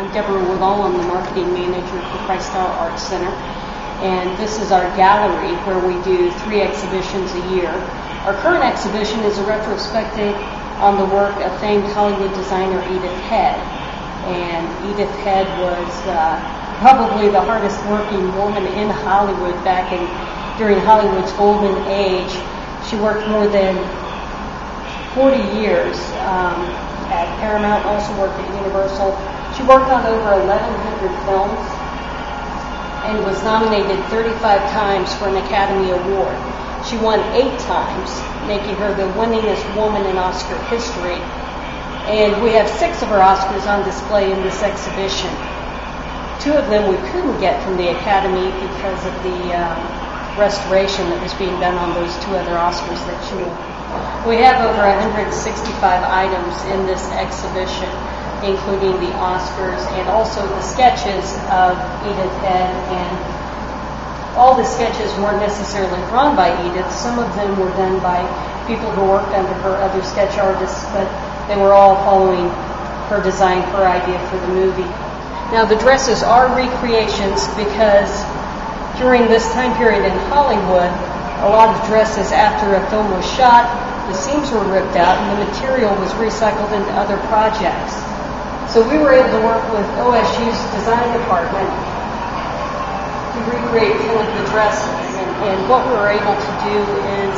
I'm Debra Woodall. I'm the marketing manager for Christ Tower Arts Center. And this is our gallery where we do 3 exhibitions a year. Our current exhibition is a retrospective on the work of famed Hollywood designer Edith Head. And Edith Head was probably the hardest working woman in Hollywood during Hollywood's golden age. She worked more than 40 years at Paramount, also worked at Universal. She worked on over 1,100 films and was nominated 35 times for an Academy Award. She won 8 times, making her the winningest woman in Oscar history. And we have 6 of her Oscars on display in this exhibition. 2 of them we couldn't get from the Academy because of the restoration that was being done on those 2 other Oscars that she won. We have over 165 items in this exhibition, including the Oscars and also the sketches of Edith Head. And all the sketches weren't necessarily drawn by Edith. Some of them were done by people who worked under her, other sketch artists, but they were all following her design, her idea for the movie. Now, the dresses are recreations because during this time period in Hollywood, a lot of dresses after a film was shot, the seams were ripped out and the material was recycled into other projects. So we were able to work with OSU's design department to recreate some of the dresses. And what we were able to do is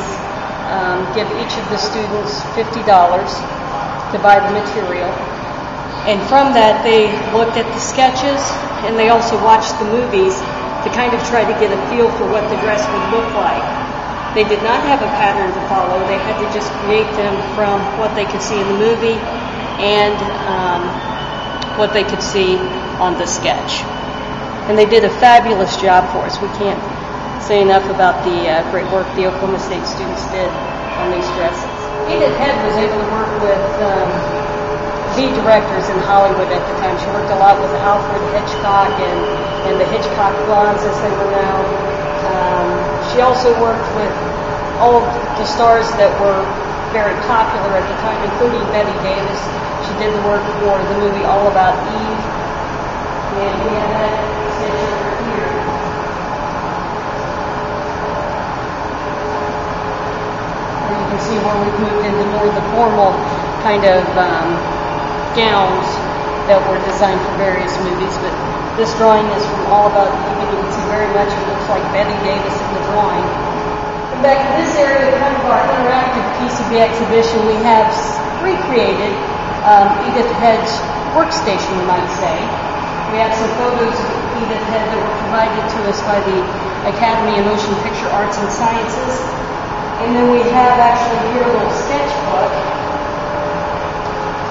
give each of the students $50 to buy the material. And from that, they looked at the sketches and they also watched the movies to kind of try to get a feel for what the dress would look like. They did not have a pattern to follow. They had to just create them from what they could see in the movie and what they could see on the sketch. And they did a fabulous job for us. We can't say enough about the great work the Oklahoma State students did on these dresses. Edith Head was able to work with the directors in Hollywood at the time. She worked a lot with Alfred Hitchcock and the Hitchcock Blondes, as they were known. She also worked with all of the stars that were very popular at the time, including Betty Davis. She did the work for the movie All About Eve. And we have that sketch over here. Where you can see where we've moved into more of the formal kind of gowns that were designed for various movies, but this drawing is from All About Eve, and you can see very much it looks like Betty Davis in the drawing. And back in this area, kind of our interactive piece of the exhibition, we have recreated Edith Head's workstation, you might say. We have some photos of Edith Head that were provided to us by the Academy of Motion Picture Arts and Sciences. And then we have actually here a little sketchbook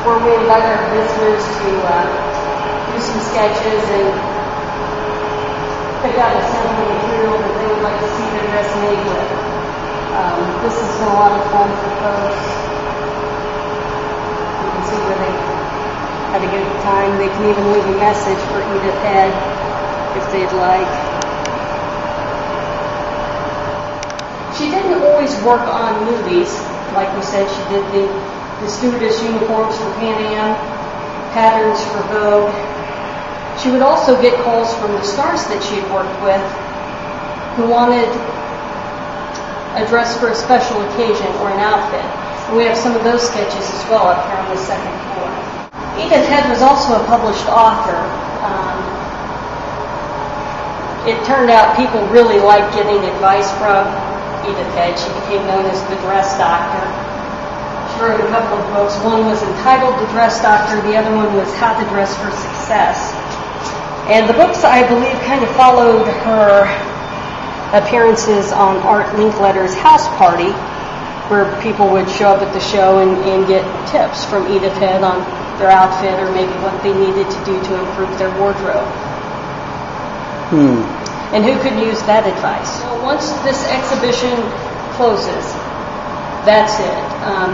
where we invite our visitors to do some sketches and pick out a sample material that they would like to see their dress made with. This has been a lot of fun for folks. You can see where they had a good time. They can even leave a message for Edith Head if they'd like. She didn't always work on movies. Like we said, she did the stewardess uniforms for Pan Am, patterns for Vogue. She would also get calls from the stars that she had worked with who wanted a dress for a special occasion or an outfit. And we have some of those sketches as well up here on the 2nd floor. Edith Head was also a published author. It turned out people really liked getting advice from Edith Head. She became known as the dress doctor. She wrote a couple of books. One was entitled The Dress Doctor. The other one was How to Dress for Success. And the books, I believe, kind of followed her appearances on Art Linkletter's house party, where people would show up at the show and get tips from Edith Head on their outfit or maybe what they needed to do to improve their wardrobe. And who could use that advice? So once this exhibition closes, that's it.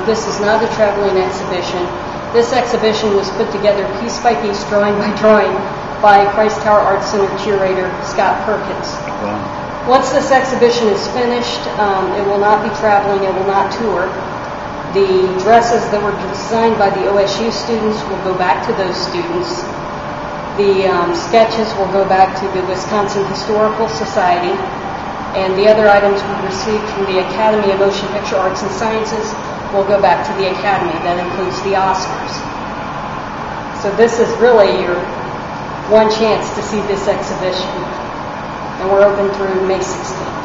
This is not a traveling exhibition. This exhibition was put together piece by piece, drawing by drawing, by Christ Tower Arts Center curator Scott Perkins. Wow. Once this exhibition is finished, it will not be traveling, it will not tour. The dresses that were designed by the OSU students will go back to those students. The sketches will go back to the Wisconsin Historical Society, and the other items we received from the Academy of Motion Picture Arts and Sciences will go back to the Academy. That includes the Oscars. So this is really your one chance to see this exhibition, and we're open through May 16th.